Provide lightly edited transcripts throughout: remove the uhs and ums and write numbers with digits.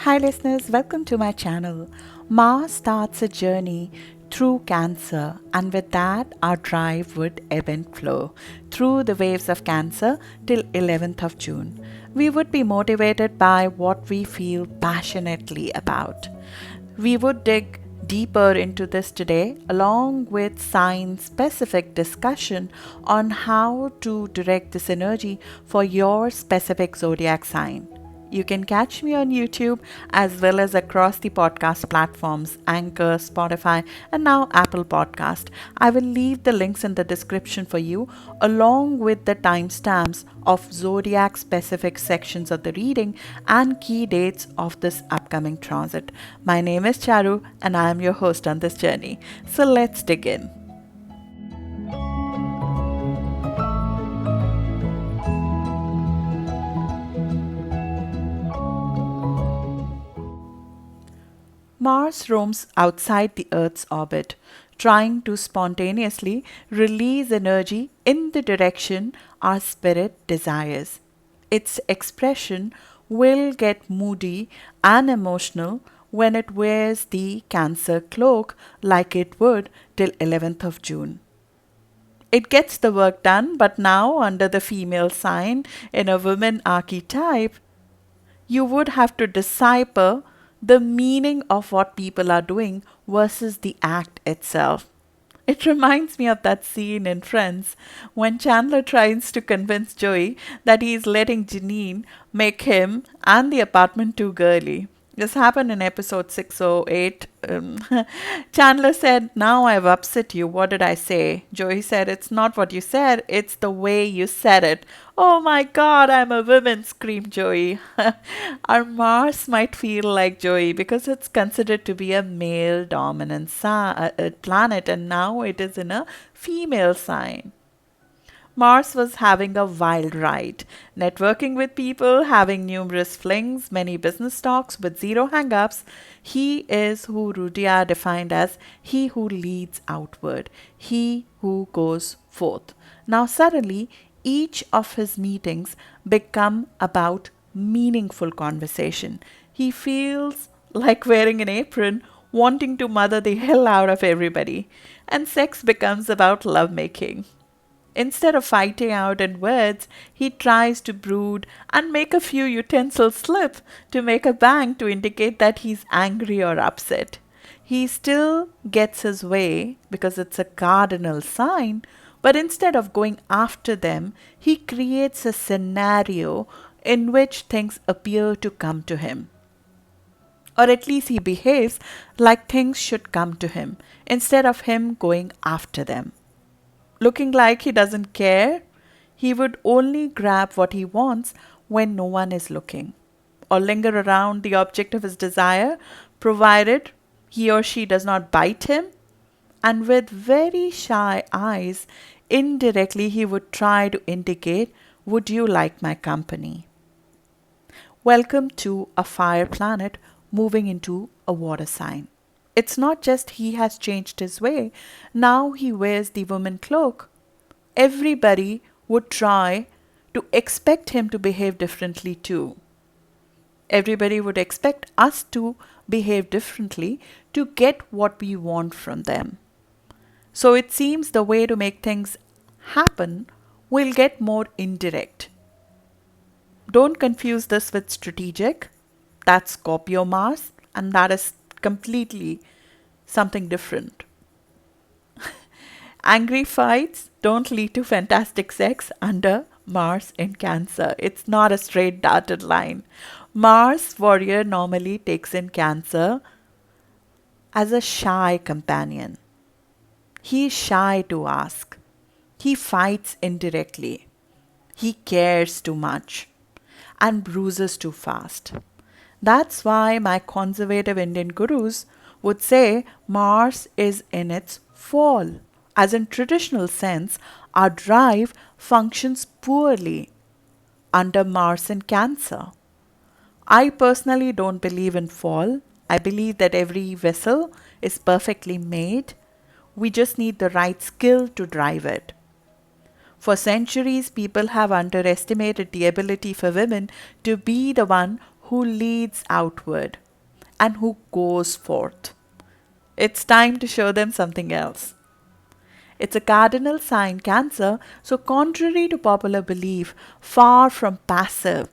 Hi listeners, welcome to my channel. Mars starts a journey through Cancer, and with that our drive would ebb and flow through the waves of Cancer till 11th of June. We would be motivated by what we feel passionately about. We would dig deeper into this today along with sign specific discussion on how to direct this energy for your specific zodiac sign. You can catch me on YouTube as well as across the podcast platforms Anchor, Spotify, and now Apple Podcast. I will leave the links in the description for you along with the timestamps of zodiac specific sections of the reading and key dates of this upcoming transit. My name is Charu and I am your host on this journey. So let's dig in. Mars roams outside the Earth's orbit, trying to spontaneously release energy in the direction our spirit desires. Its expression will get moody and emotional when it wears the Cancer cloak like it would till 11th of June. It gets the work done, but now under the female sign in a woman archetype, you would have to decipher the meaning of what people are doing versus the act itself. It reminds me of that scene in Friends when Chandler tries to convince Joey that he is letting Janine make him and the apartment too girly. This happened in episode 608. Chandler said, "Now I've upset you. What did I say?" Joey said, "It's not what you said, it's the way you said it." "Oh my god, I'm a woman," screamed Joey. Our Mars might feel like Joey because it's considered to be a male dominant planet, and now it is in a female sign. Mars was having a wild ride, networking with people, having numerous flings, many business talks with zero hang-ups. He is who Rudyard defined as he who leads outward, he who goes forth. Now suddenly, each of his meetings become about meaningful conversation. He feels like wearing an apron, wanting to mother the hell out of everybody, and sex becomes about lovemaking. Instead of fighting out in words, he tries to brood and make a few utensils slip to make a bang to indicate that he's angry or upset. He still gets his way because it's a cardinal sign, but instead of going after them, he creates a scenario in which things appear to come to him. Or at least he behaves like things should come to him instead of him going after them. Looking like he doesn't care, he would only grab what he wants when no one is looking, or linger around the object of his desire, provided he or she does not bite him, and with very shy eyes, indirectly he would try to indicate, "Would you like my company?" Welcome to a fire planet moving into a water sign. It's not just he has changed his way, now he wears the woman cloak. Everybody would try to expect him to behave differently too. Everybody would expect us to behave differently to get what we want from them. So it seems the way to make things happen will get more indirect. Don't confuse this with strategic. That's Scorpio Mars, and that is completely something different. Angry fights don't lead to fantastic sex under Mars in Cancer. It's not a straight dotted line. Mars warrior normally takes in Cancer as a shy companion. He is shy to ask. He fights indirectly. He cares too much and bruises too fast. That's why my conservative Indian gurus would say Mars is in its fall. As in traditional sense, our drive functions poorly under Mars in Cancer. I personally don't believe in fall. I believe that every vessel is perfectly made. We just need the right skill to drive it. For centuries, people have underestimated the ability for women to be the one who leads outward, and who goes forth. It's time to show them something else. It's a cardinal sign, Cancer, so contrary to popular belief, far from passive.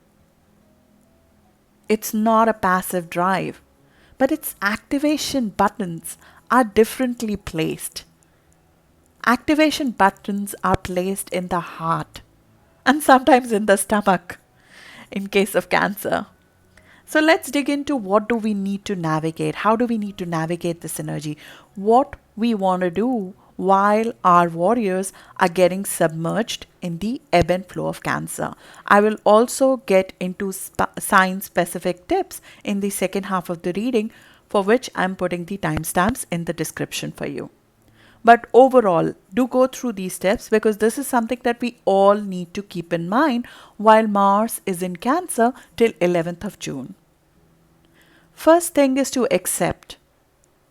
It's not a passive drive, but its activation buttons are differently placed. Activation buttons are placed in the heart and sometimes in the stomach in case of Cancer. So let's dig into what do we need to navigate? How do we need to navigate this energy? What we want to do while our warriors are getting submerged in the ebb and flow of Cancer. I will also get into sign-specific tips in the second half of the reading, for which I'm putting the timestamps in the description for you. But overall, do go through these steps because this is something that we all need to keep in mind while Mars is in Cancer till 11th of June. First thing is to accept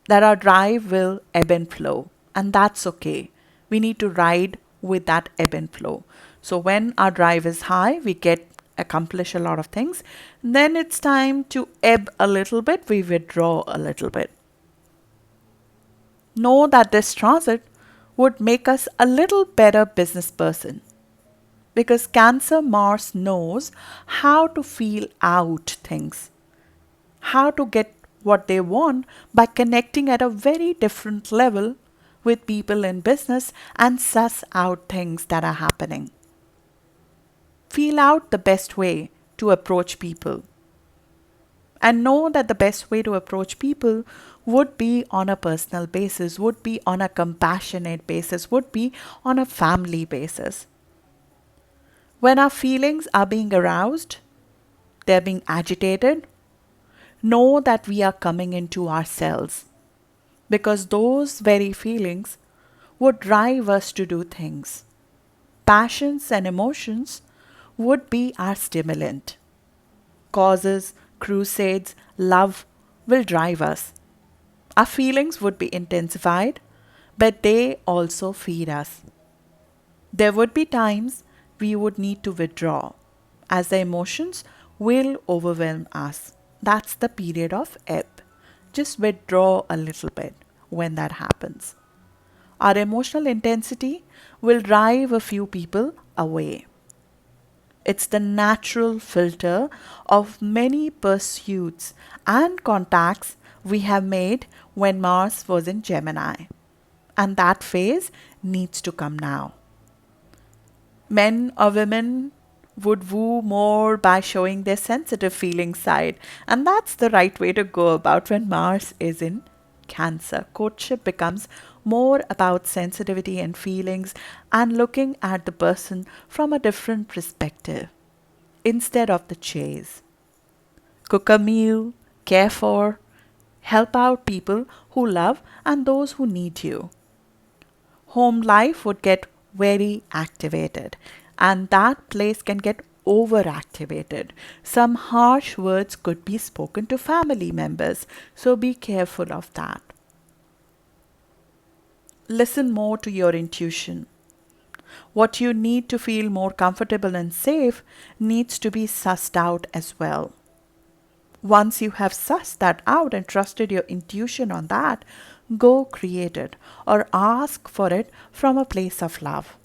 that our drive will ebb and flow, and that's okay. We need to ride with that ebb and flow. So when our drive is high, we accomplish a lot of things. Then it's time to ebb a little bit, we withdraw a little bit. Know that this transit would make us a little better business person, because Cancer Mars knows how to feel out things, how to get what they want by connecting at a very different level with people in business and suss out things that are happening. Feel out the best way to approach people. And know that the best way to approach people would be on a personal basis, would be on a compassionate basis, would be on a family basis. When our feelings are being aroused, they're being agitated, know that we are coming into ourselves, because those very feelings would drive us to do things. Passions and emotions would be our stimulant. Causes, crusades, love will drive us. Our feelings would be intensified, but they also feed us. There would be times we would need to withdraw, as the emotions will overwhelm us. That's the period of ebb. Just withdraw a little bit when that happens. Our emotional intensity will drive a few people away. It's the natural filter of many pursuits and contacts we have made when Mars was in Gemini. And that phase needs to come now. Men or women would woo more by showing their sensitive feeling side. And that's the right way to go about when Mars is in Cancer. Courtship becomes more about sensitivity and feelings and looking at the person from a different perspective instead of the chase. Cook a meal, care for, help out people who love and those who need you. Home life would get very activated, and that place can get overactivated. Some harsh words could be spoken to family members, so be careful of that. Listen more to your intuition. What you need to feel more comfortable and safe needs to be sussed out as well. Once you have sussed that out and trusted your intuition on that, go create it or ask for it from a place of love.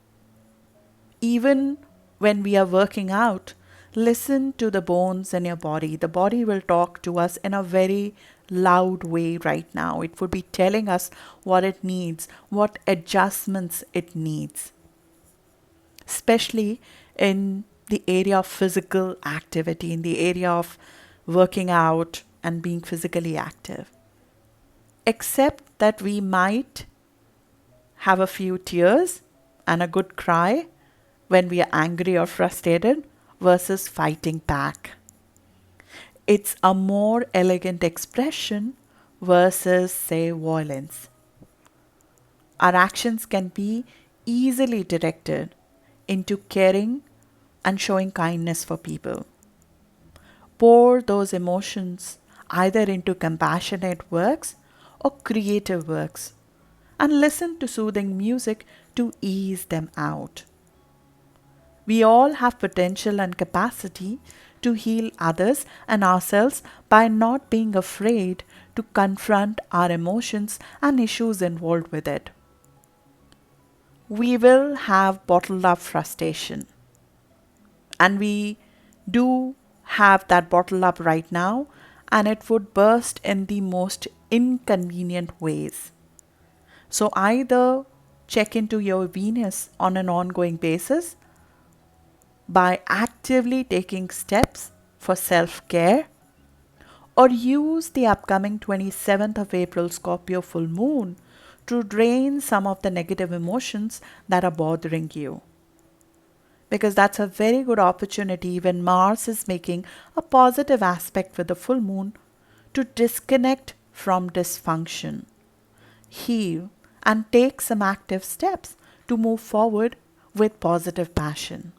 Even when we are working out, listen to the bones in your body. The body will talk to us in a very loud way right now. It would be telling us what it needs, what adjustments it needs, especially in the area of physical activity, in the area of working out and being physically active. Accept that we might have a few tears and a good cry when we are angry or frustrated versus fighting back. It's a more elegant expression versus, say, violence. Our actions can be easily directed into caring and showing kindness for people. Pour those emotions either into compassionate works or creative works, and listen to soothing music to ease them out. We all have potential and capacity to heal others and ourselves by not being afraid to confront our emotions and issues involved with it. We will have bottled up frustration, and we do have that bottled up right now, and it would burst in the most inconvenient ways. So either check into your Venus on an ongoing basis by actively taking steps for self-care, or use the upcoming 27th of April Scorpio full moon to drain some of the negative emotions that are bothering you. Because that's a very good opportunity when Mars is making a positive aspect with the full moon to disconnect from dysfunction, heal, and take some active steps to move forward with positive passion.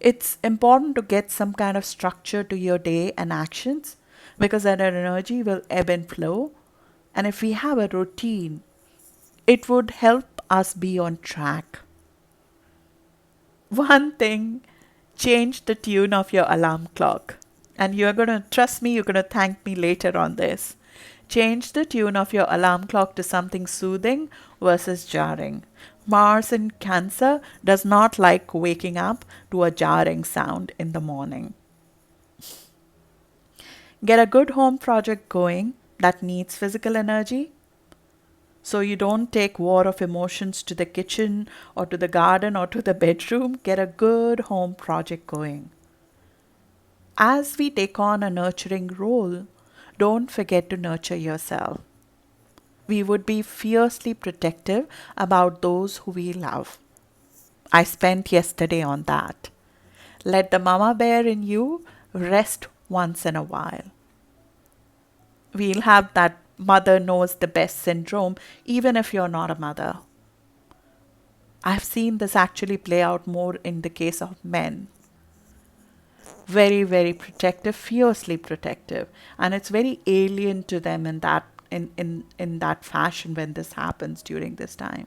It's important to get some kind of structure to your day and actions, because that energy will ebb and flow. And if we have a routine, it would help us be on track. One thing, change the tune of your alarm clock. And you're going to, trust me, you're going to thank me later on this. Change the tune of your alarm clock to something soothing versus jarring. Mars in Cancer does not like waking up to a jarring sound in the morning. Get a good home project going that needs physical energy, so you don't take war of emotions to the kitchen or to the garden or to the bedroom. Get a good home project going. As we take on a nurturing role, don't forget to nurture yourself. We would be fiercely protective about those who we love. I spent yesterday on that. Let the mama bear in you rest once in a while. We'll have that mother knows the best syndrome, even if you're not a mother. I've seen this actually play out more in the case of men. Very, very protective, fiercely protective. And it's very alien to them in that fashion when this happens during this time.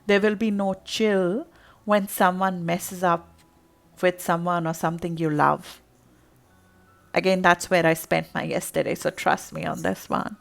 There will be no chill when someone messes up with someone or something you love. Again, that's where I spent my yesterday, so trust me on this one.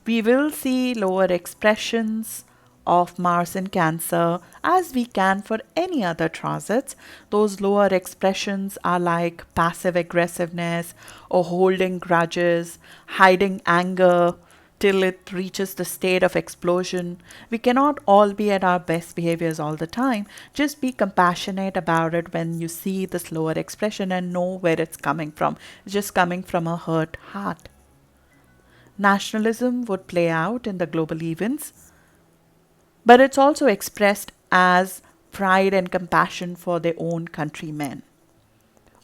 We will see lower expressions of Mars in Cancer as we can for any other transits. Those lower expressions are like passive aggressiveness or holding grudges, hiding anger till it reaches the state of explosion. We cannot all be at our best behaviors all the time. Just be compassionate about it when you see this lower expression and know where it's coming from. It's just coming from a hurt heart. Nationalism would play out in the global events, but it's also expressed as pride and compassion for their own countrymen.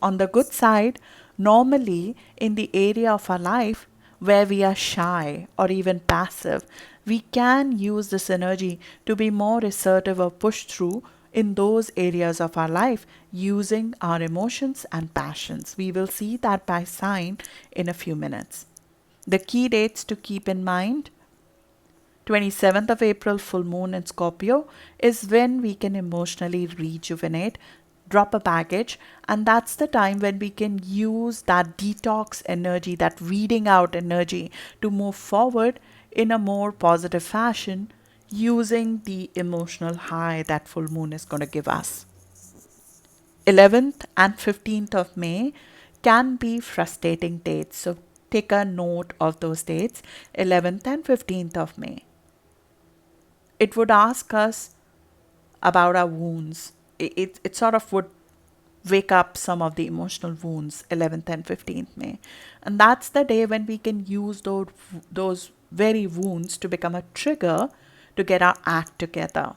On the good side, normally in the area of our life where we are shy or even passive, we can use this energy to be more assertive or push through in those areas of our life using our emotions and passions. We will see that by sign in a few minutes. The key dates to keep in mind: 27th of April full moon in Scorpio is when we can emotionally rejuvenate, drop a baggage, and that's the time when we can use that detox energy, that weeding out energy to move forward in a more positive fashion using the emotional high that full moon is going to give us. 11th and 15th of May can be frustrating dates, so take a note of those dates, 11th and 15th of May. It would ask us about our wounds. It sort of would wake up some of the emotional wounds, 11th and 15th May. And that's the day when we can use those very wounds to become a trigger to get our act together.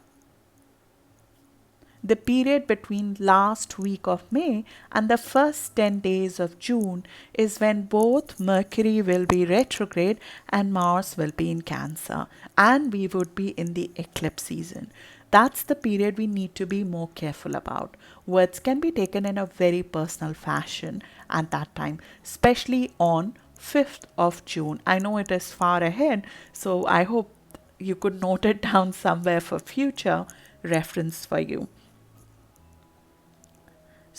The period between last week of May and the first 10 days of June is when both Mercury will be retrograde and Mars will be in Cancer, and we would be in the eclipse season. That's the period we need to be more careful about. Words can be taken in a very personal fashion at that time, especially on 5th of June. I know it is far ahead, so I hope you could note it down somewhere for future reference for you.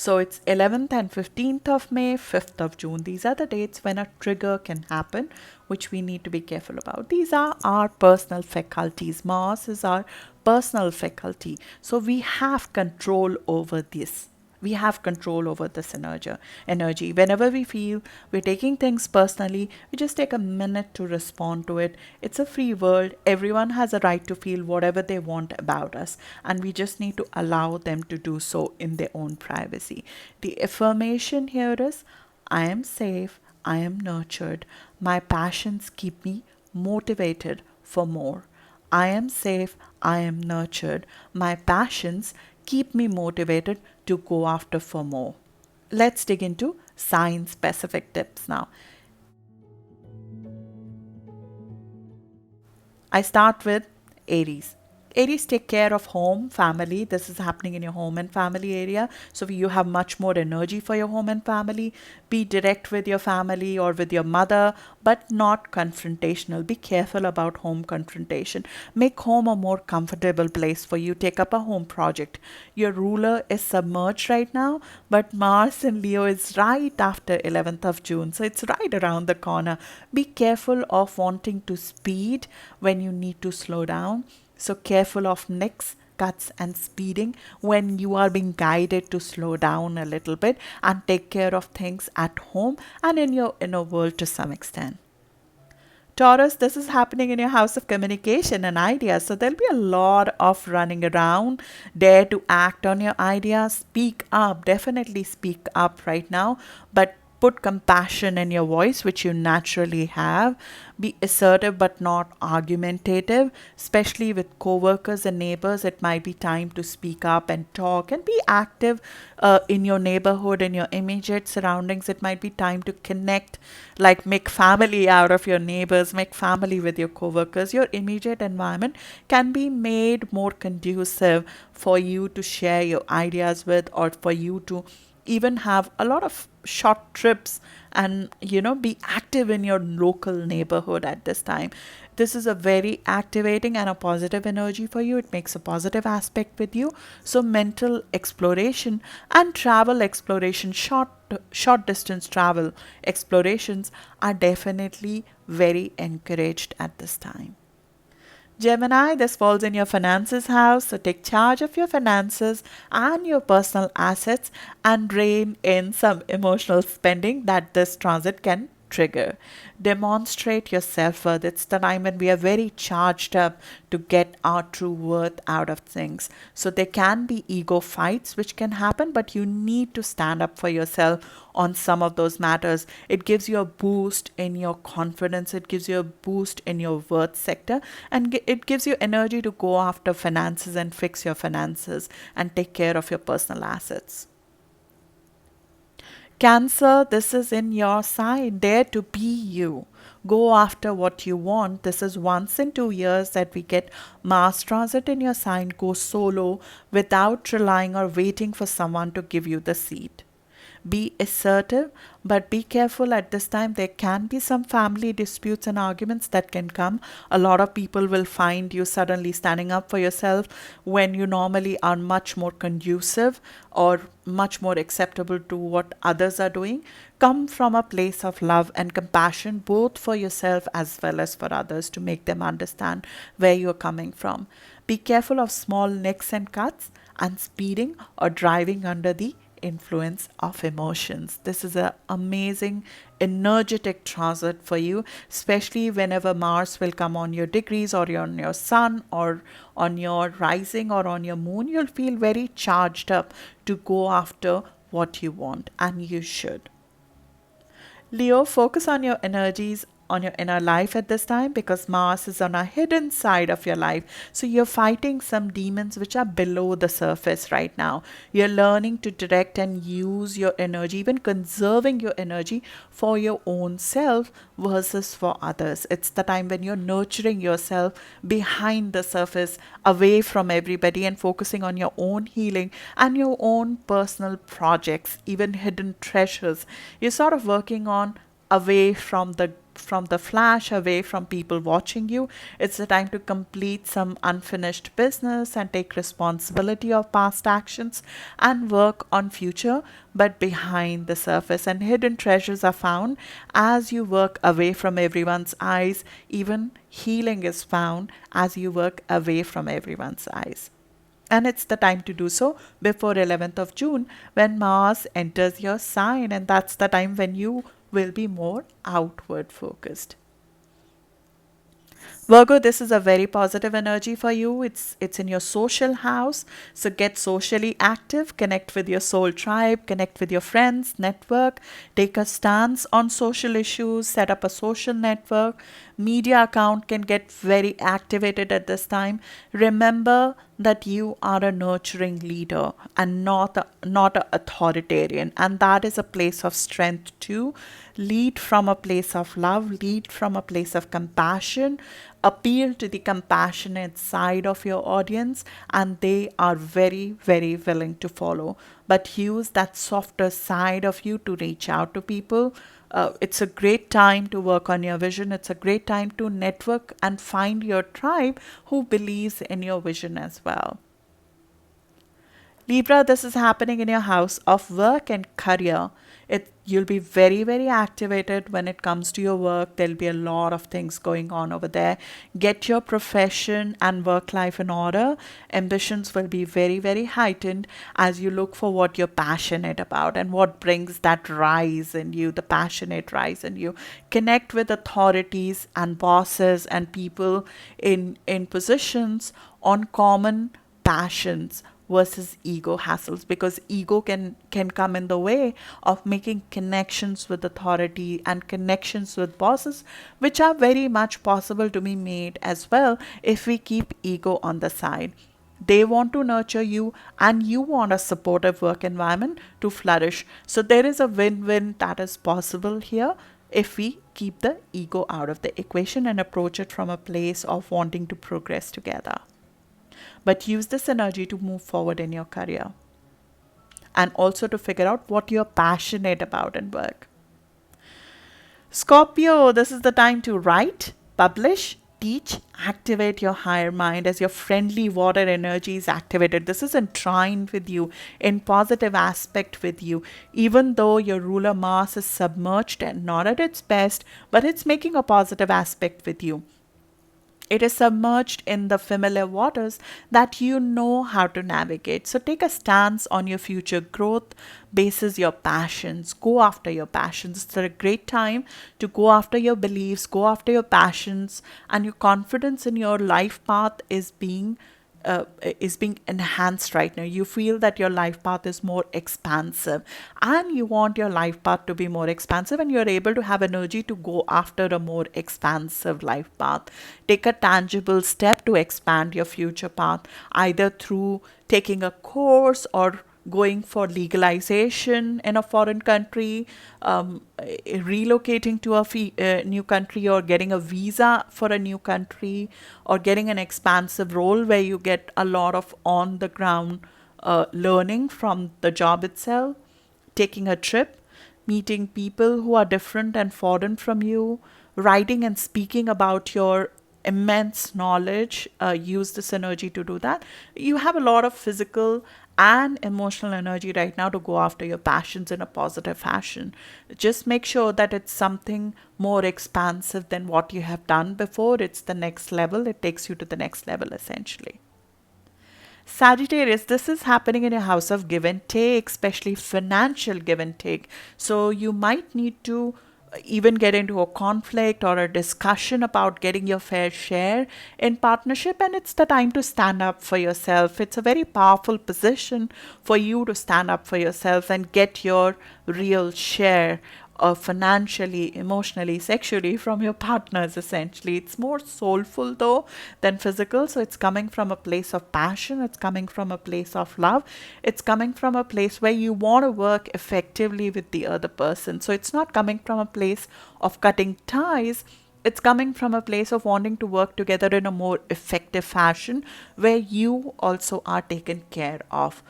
So it's 11th and 15th of May, 5th of June. These are the dates when a trigger can happen, which we need to be careful about. These are our personal faculties. Mars is our personal faculty. So we have control over this. We have control over this energy. Whenever we feel we're taking things personally, we just take a minute to respond to it. It's a free world. Everyone has a right to feel whatever they want about us, and we just need to allow them to do so in their own privacy. The affirmation here is, I am safe, I am nurtured, my passions keep me motivated for more. I am safe, I am nurtured, my passions keep me motivated to go after for more. Let's dig into sign specific tips now. I start with Aries. Aries, take care of home, family. This is happening in your home and family area. So you have much more energy for your home and family. Be direct with your family or with your mother, but not confrontational. Be careful about home confrontation. Make home a more comfortable place for you. Take up a home project. Your ruler is submerged right now, but Mars in Leo is right after 11th of June. So it's right around the corner. Be careful of wanting to speed when you need to slow down. So careful of nicks, cuts and speeding when you are being guided to slow down a little bit and take care of things at home and in your inner world to some extent. Taurus, this is happening in your house of communication and ideas. So there'll be a lot of running around. Dare to act on your ideas. Speak up. Definitely speak up right now. But put compassion in your voice, which you naturally have. Be assertive but not argumentative, especially with co-workers and neighbors. It might be time to speak up and talk and be active in your neighborhood, in your immediate surroundings. It might be time to connect, like make family out of your neighbors, make family with your co-workers. Your immediate environment can be made more conducive for you to share your ideas with, or for you to even have a lot of short trips and be active in your local neighborhood at this time. This is a very activating and a positive energy for you. It makes a positive aspect with you. So mental exploration and travel exploration, short distance travel explorations are definitely very encouraged at this time. Gemini, this falls in your finances house, so take charge of your finances and your personal assets and rein in some emotional spending that this transit can trigger. Demonstrate your self-worth. It's the time when we are very charged up to get our true worth out of things. So there can be ego fights which can happen, but you need to stand up for yourself on some of those matters. It gives you a boost in your confidence. It gives you a boost in your worth sector, and it gives you energy to go after finances and fix your finances and take care of your personal assets. Cancer, this is in your sign. Dare to be you. Go after what you want. This is once in 2 years that we get Mars transit in your sign. Go solo without relying or waiting for someone to give you the seat. Be assertive, but be careful at this time. There can be some family disputes and arguments that can come. A lot of people will find you suddenly standing up for yourself when you normally are much more conducive or much more acceptable to what others are doing. Come from a place of love and compassion, both for yourself as well as for others, to make them understand where you're coming from. Be careful of small nicks and cuts and speeding or driving under the influence of emotions. This is an amazing energetic transit for you, especially whenever Mars will come on your degrees or on your sun or on your rising or on your moon. You'll feel very charged up to go after what you want, and you should. Leo, focus on your energies, on your inner life at this time, because Mars is on a hidden side of your life. So you're fighting some demons which are below the surface right now. You're learning to direct and use your energy, even conserving your energy for your own self versus for others. It's the time when you're nurturing yourself behind the surface, away from everybody, and focusing on your own healing and your own personal projects, even hidden treasures. You're sort of working on away from the flash, away from people watching you. It's the time to complete some unfinished business and take responsibility of past actions and work on future, but behind the surface. And hidden treasures are found as you work away from everyone's eyes. Even healing is found as you work away from everyone's eyes. And it's the time to do so before 11th of June, when Mars enters your sign, and that's the time when you will be more outward focused. Virgo, this is a very positive energy for you. It's in your social house. So get socially active, connect with your soul tribe, connect with your friends, network, take a stance on social issues, set up a social network. Media account can get very activated at this time. Remember that you are a nurturing leader and not an authoritarian, and that is a place of strength too. Lead from a place of love, lead from a place of compassion, appeal to the compassionate side of your audience, and they are very, very willing to follow. But use that softer side of you to reach out to people. It's a great time to work on your vision. It's a great time to network and find your tribe who believes in your vision as well. Libra, this is happening in your house of work and career. You'll be very, very activated when it comes to your work. There'll be a lot of things going on over there. Get your profession and work life in order. Ambitions will be very, very heightened as you look for what you're passionate about and what brings that rise in you, the passionate rise in you. Connect with authorities and bosses and people in positions on common passions versus ego hassles, because ego can come in the way of making connections with authority and connections with bosses, which are very much possible to be made as well if we keep ego on the side. They want to nurture you and you want a supportive work environment to flourish. So there is a win-win that is possible here if we keep the ego out of the equation and approach it from a place of wanting to progress together. But use this energy to move forward in your career and also to figure out what you're passionate about in work. Scorpio, this is the time to write, publish, teach, activate your higher mind as your friendly water energy is activated. This is entwined with you, in positive aspect with you, even though your ruler Mars is submerged and not at its best, but it's making a positive aspect with you. It is submerged in the familiar waters that you know how to navigate. So take a stance on your future growth, bases your passions, go after your passions. It's a great time to go after your beliefs, go after your passions, and your confidence in your life path is being enhanced right now. You feel that your life path is more expansive and you want your life path to be more expansive, and you're able to have energy to go after a more expansive life path. Take a tangible step to expand your future path, either through taking a course or going for legalization in a foreign country, relocating to a new country, or getting a visa for a new country, or getting an expansive role where you get a lot of on the ground learning from the job itself, taking a trip, meeting people who are different and foreign from you, writing and speaking about your immense knowledge. Use this energy to do that. You have a lot of physical and emotional energy right now to go after your passions in a positive fashion. Just make sure that it's something more expansive than what you have done before. It's the next level. It takes you to the next level essentially. Sagittarius, this is happening in a house of give and take, especially financial give and take. So you might need to even get into a conflict or a discussion about getting your fair share in partnership, and it's the time to stand up for yourself. It's a very powerful position for you to stand up for yourself and get your real share financially, emotionally, sexually from your partners essentially. It's more soulful though than physical. So it's coming from a place of passion. It's coming from a place of love. It's coming from a place where you want to work effectively with the other person. So it's not coming from a place of cutting ties. It's coming from a place of wanting to work together in a more effective fashion where you also are taken care of.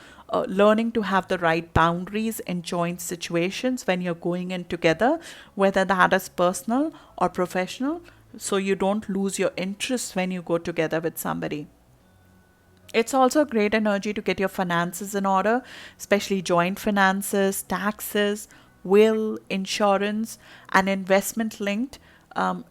learning to have the right boundaries in joint situations when you're going in together, whether that is personal or professional, so you don't lose your interest when you go together with somebody. It's also a great energy to get your finances in order, especially joint finances, taxes, will, insurance, and investment linked.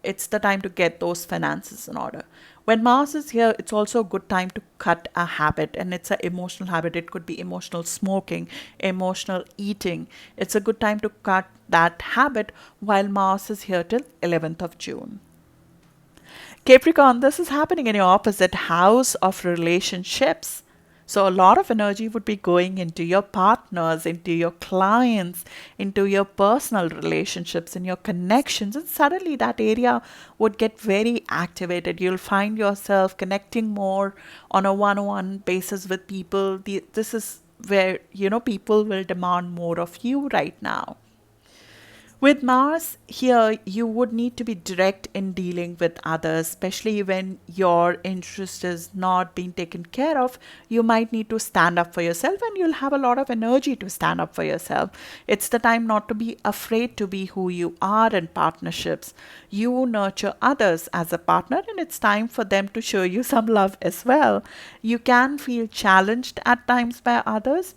It's the time to get those finances in order. When Mars is here, it's also a good time to cut a habit, and it's an emotional habit. It could be emotional smoking, emotional eating. It's a good time to cut that habit while Mars is here till 11th of June. Capricorn, this is happening in your opposite house of relationships. So, a lot of energy would be going into your partners, into your clients, into your personal relationships, and your connections. And suddenly that area would get very activated. You'll find yourself connecting more on a one on one basis with people. This is where, people will demand more of you right now. With Mars here, you would need to be direct in dealing with others, especially when your interest is not being taken care of. You might need to stand up for yourself, and you'll have a lot of energy to stand up for yourself. It's the time not to be afraid to be who you are in partnerships. You nurture others as a partner, and it's time for them to show you some love as well. You can feel challenged at times by others,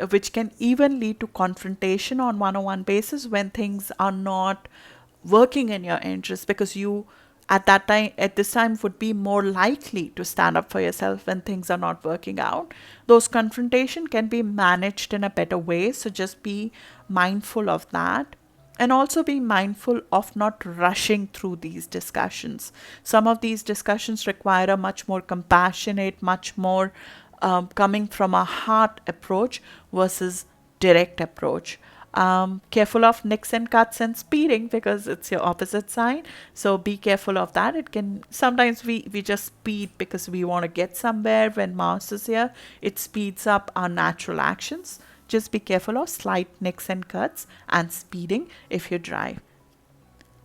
which can even lead to confrontation on one-on-one basis when things are not working in your interest, because you at this time would be more likely to stand up for yourself when things are not working out. Those confrontation can be managed in a better way, so just be mindful of that. And also be mindful of not rushing through these discussions. Some of these discussions require a much more compassionate, much more coming from a heart approach versus direct approach. Careful of nicks and cuts and speeding, because it's your opposite sign. So be careful of that. It can sometimes we just speed because we want to get somewhere. When Mars is here, it speeds up our natural actions. Just be careful of slight nicks and cuts and speeding if you drive.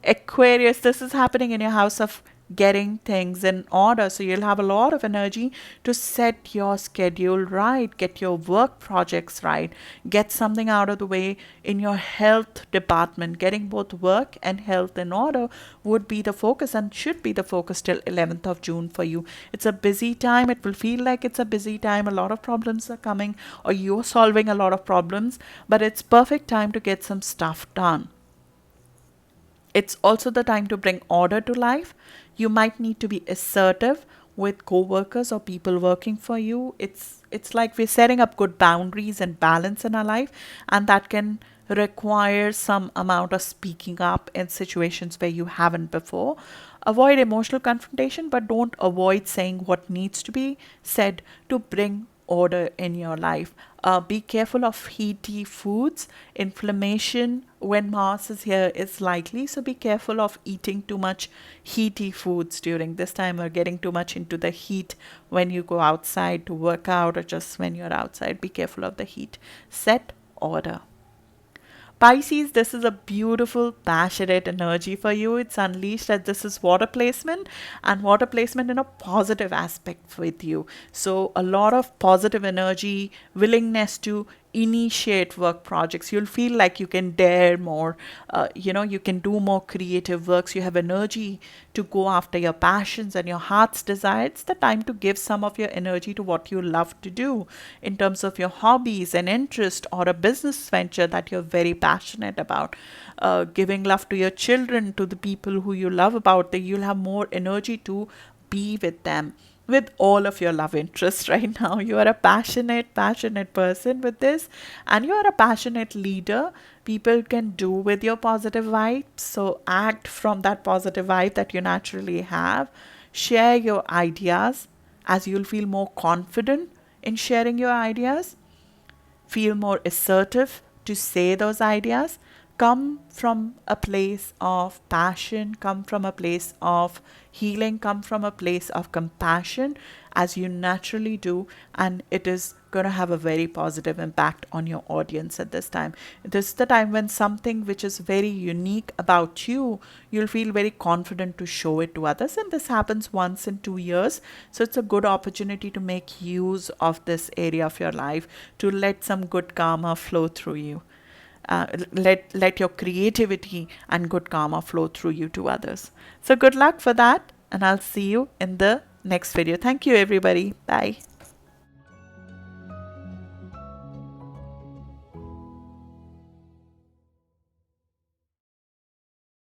Aquarius, this is happening in your house of getting things in order. So you'll have a lot of energy to set your schedule right, get your work projects right, get something out of the way in your health department. Getting both work and health in order would be the focus and should be the focus till 11th of June for you. It's a busy time. It will feel like it's a busy time. A lot of problems are coming, or you're solving a lot of problems, but it's perfect time to get some stuff done. It's also the time to bring order to life. You might need to be assertive with co-workers or people working for you. It's like we're setting up good boundaries and balance in our life, and that can require some amount of speaking up in situations where you haven't before. Avoid emotional confrontation, but don't avoid saying what needs to be said to bring order in your life. Be careful of heaty foods. Inflammation when Mars is here is likely, so be careful of eating too much heaty foods during this time, or getting too much into the heat when you go outside to work out, or just when you're outside. Be careful of the heat. Set order. Pisces, this is a beautiful, passionate energy for you. It's unleashed as this is water placement, and water placement in a positive aspect with you. So a lot of positive energy, willingness to initiate work projects. You'll feel like you can dare more. You can do more creative works. You have energy to go after your passions and your heart's desire. It's the time to give some of your energy to what you love to do in terms of your hobbies and interest, or a business venture that you're very passionate about. Giving love to your children, to the people who you love about, that you'll have more energy to be with them, with all of your love interests right now. You are a passionate person with this, and you are a passionate leader. People can do with your positive vibes, so act from that positive vibe that you naturally have. Share your ideas, as you'll feel more confident in sharing your ideas. Feel more assertive to say those ideas. come from a place of passion, come from a place of healing, come from a place of compassion, as you naturally do, and it is going to have a very positive impact on your audience at this time. This is the time when something which is very unique about you, you'll feel very confident to show it to others, and this happens once in 2 years. So it's a good opportunity to make use of this area of your life, to let some good karma flow through you. Let your creativity and good karma flow through you to others. So good luck for that, and I'll see you in the next video. Thank you, everybody. Bye.